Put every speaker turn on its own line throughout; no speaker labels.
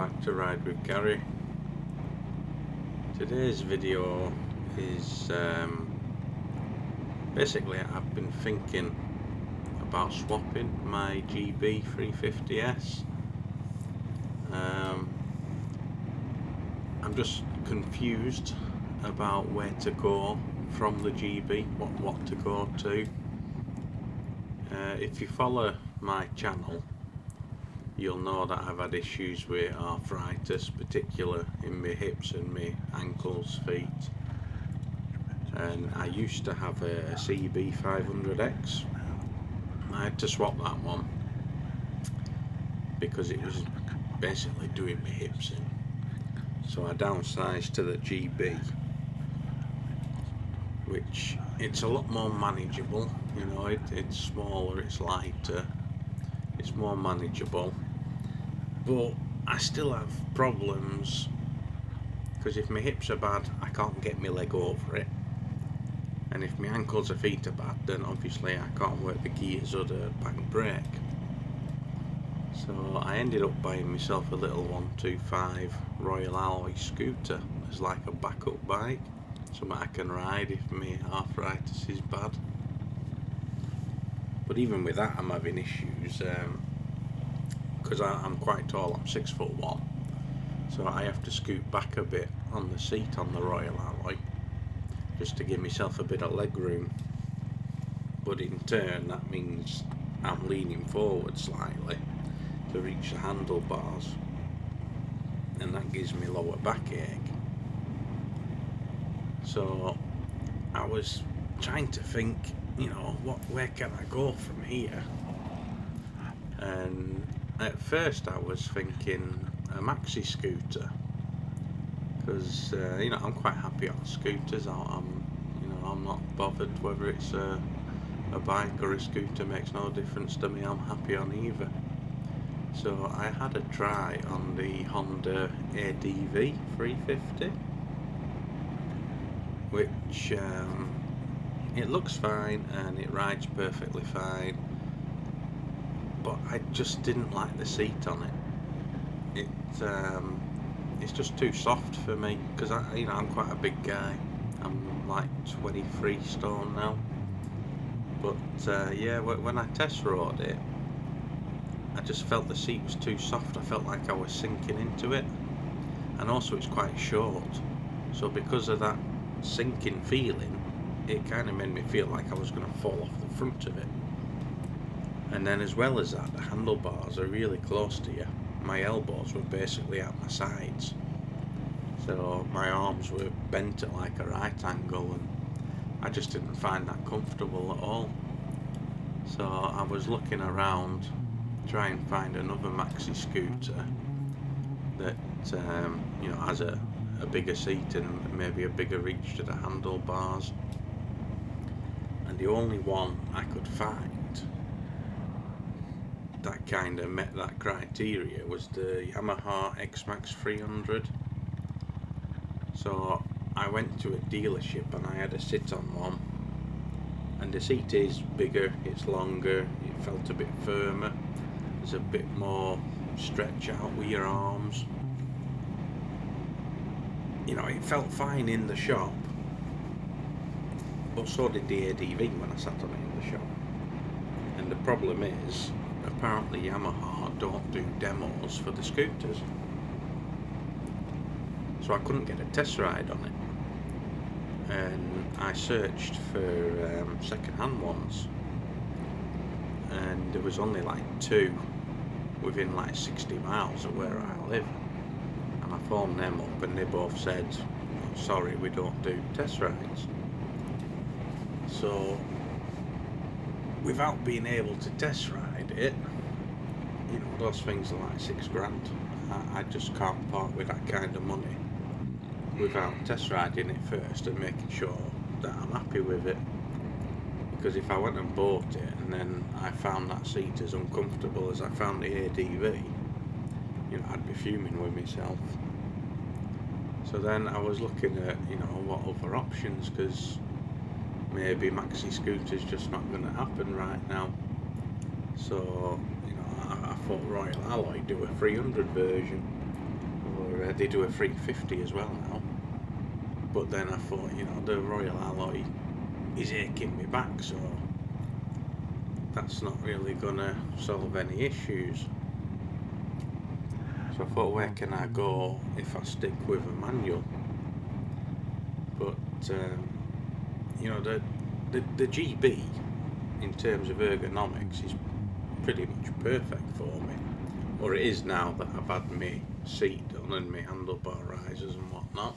back to Ride with Gary. Today's video is basically I've been thinking about swapping my GB350S. I'm just confused about where to go from the GB, what to go to. If you follow my channel, you'll know that I've had issues with arthritis, particularly in my hips and my ankles, feet. And I used to have a GB500X. I had to swap that one because it was basically doing my hips in. So I downsized to the GB, which it's a lot more manageable. You know, it's smaller, it's lighter, it's more manageable. But I still have problems because if my hips are bad, I can't get my leg over it. And if my ankles or feet are bad, then obviously I can't work the gears or the back brake. So I ended up buying myself a little 125 Royal Alloy scooter as like a backup bike, something I can ride if my arthritis is bad. But even with that I'm having issues because I'm quite tall, I'm 6'1", so I have to scoot back a bit on the seat on the Royal Alloy just to give myself a bit of leg room. But in turn that means I'm leaning forward slightly to reach the handlebars, and that gives me lower backache. So I was trying to think, you know, where can I go from here? And at first I was thinking a Maxi scooter, because you know, I'm quite happy on scooters. I'm not bothered whether it's a bike or a scooter, makes no difference to me. I'm happy on either. So I had a try on the Honda ADV 350, which it looks fine and it rides perfectly fine, but I just didn't like the seat on it. It's just too soft for me, because I'm quite a big guy. I'm like 23 stone now. But yeah, when I test rode it, I just felt the seat was too soft. I felt like I was sinking into it, and also it's quite short, so because of that sinking feeling, it kind of made me feel like I was going to fall off the front of it. And then as well as that, the handlebars are really close to you. My elbows were basically at my sides, so my arms were bent at like a right angle, and I just didn't find that comfortable at all. So I was looking around, try and find another Maxi scooter that you know, has a bigger seat and maybe a bigger reach to the handlebars. And the only one I could find that kind of met that criteria was the Yamaha XMAX 300. So I went to a dealership and I had a sit on one, and the seat is bigger, it's longer, it felt a bit firmer, there's a bit more stretch out with your arms. You know, it felt fine in the shop, but so did the ADV when I sat on it in the shop. And the problem is, apparently Yamaha don't do demos for the scooters, so I couldn't get a test ride on it. And I searched for second-hand ones, and there was only like 2 within like 60 miles of where I live. And I phoned them up and they both said, oh, sorry, we don't do test rides. So without being able to test ride it, you know, those things are like $6 grand. I just can't part with that kind of money without test riding it first and making sure that I'm happy with it. Because if I went and bought it and then I found that seat as uncomfortable as I found the ADV, you know, I'd be fuming with myself. So then I was looking at, you know, what other options, because maybe Maxi scooter's just not going to happen right now. So, you know, I thought Royal Alloy do a 300 version, they do a 350 as well now, but then I thought, you know, the Royal Alloy is aching me back, so that's not really gonna solve any issues. So I thought, where can I go if I stick with a manual? But you know, the GB in terms of ergonomics is pretty much perfect for me, or it is now that I've had my seat done and my handlebar risers and whatnot.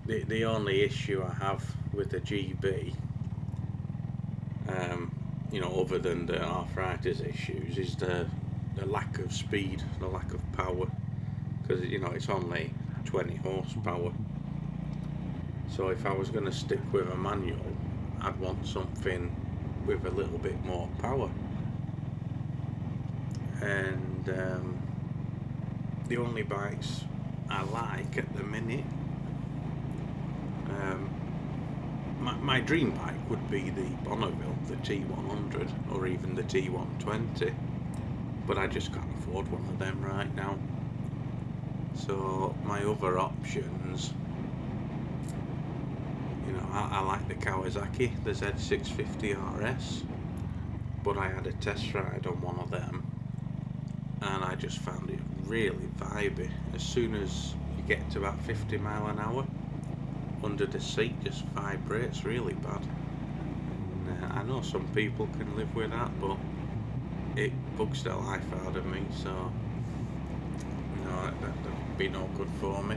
The only issue I have with the GB, you know, other than the arthritis issues, is the lack of speed, the lack of power, because, you know, it's only 20 horsepower. So if I was going to stick with a manual, I'd want something with a little bit more power. And the only bikes I like at the minute, my dream bike would be the Bonneville, the T100, or even the T120, but I just can't afford one of them right now. So my other options, you know, I like the Kawasaki, the Z650RS, but I had a test ride on one of them and I just found it really vibey. As soon as you get to about 50 mile an hour, under the seat just vibrates really bad. And I know some people can live with that, but it bugs the life out of me, so no, that would be no good for me.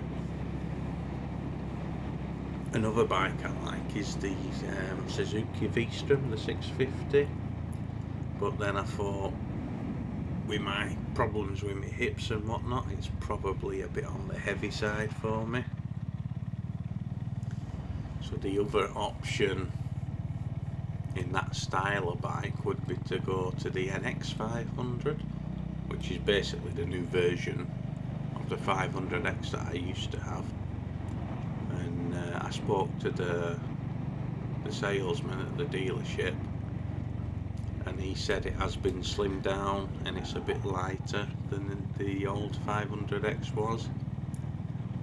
Another bike I like is the Suzuki V-Strom, the 650, but then I thought, with my problems with my hips and whatnot, it's probably a bit on the heavy side for me. So the other option in that style of bike would be to go to the NX500, which is basically the new version of the 500X that I used to have. And I spoke to the salesman at the dealership, and he said it has been slimmed down and it's a bit lighter than the old 500X was.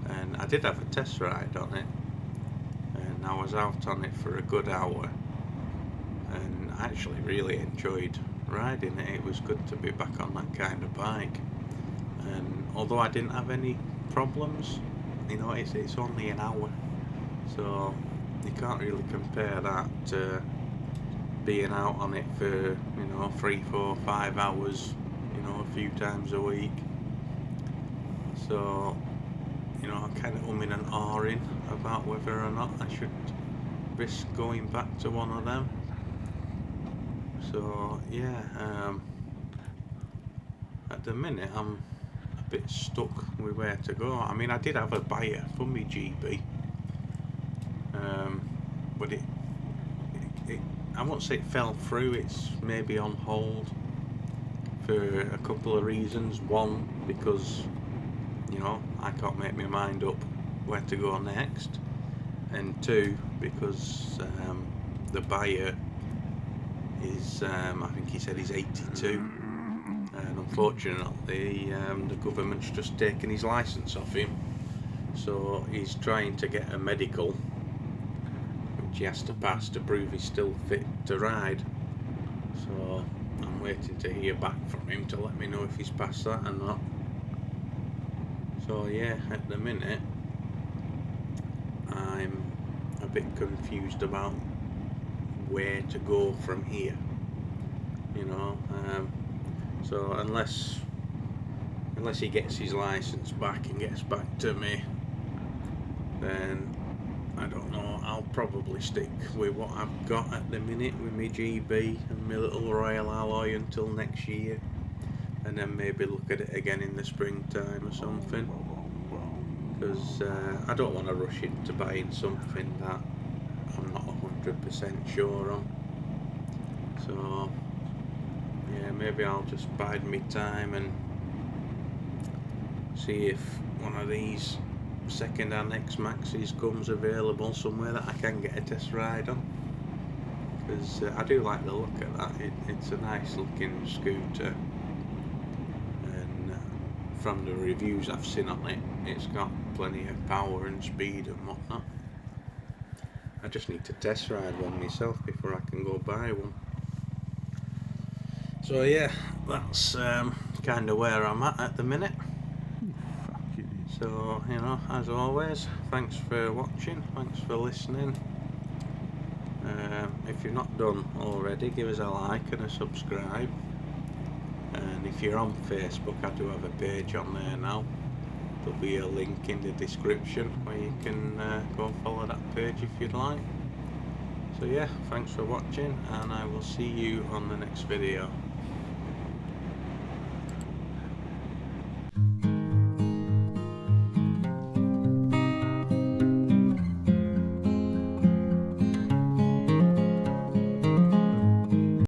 And I did have a test ride on it, and I was out on it for a good hour, and I actually really enjoyed riding it. It was good to be back on that kind of bike, and although I didn't have any problems, you know, it's only an hour, so you can't really compare that to being out on it for, you know, 3, 4, 5 hours, you know, a few times a week. So, you know, I'm kind of umming and ahhing about whether or not I should risk going back to one of them. So yeah, at the minute I'm a bit stuck with where to go. I mean, I did have a buyer for me GB, but it I won't say it fell through, it's maybe on hold for a couple of reasons. One, because, you know, I can't make my mind up where to go next, and two, because the buyer is, I think he said he's 82, and unfortunately the government's just taken his license off him, so he's trying to get a medical which he has to pass to prove he's still fit to ride. So I'm waiting to hear back from him to let me know if he's passed that or not. So yeah, at the minute I'm a bit confused about where to go from here, you know. So unless he gets his license back and gets back to me, then I don't know, I'll probably stick with what I've got at the minute with my GB and my little Royal Alloy until next year, and then maybe look at it again in the springtime or something, because I don't want to rush into buying something that I'm not 100% sure on. So yeah, maybe I'll just bide my time and see if one of these second-hand XMAXs comes available somewhere that I can get a test ride on, because I do like the look of that. It's a nice looking scooter, and from the reviews I've seen on it, it's got plenty of power and speed and whatnot. I just need to test ride one myself before I can go buy one. So yeah, that's kind of where I'm at the minute. So, you know, as always, thanks for watching, thanks for listening. If you've not done already, give us a like and a subscribe. And if you're on Facebook, I do have a page on there now. There'll be a link in the description where you can go and follow that page if you'd like. So yeah, thanks for watching, and I will see you on the next video.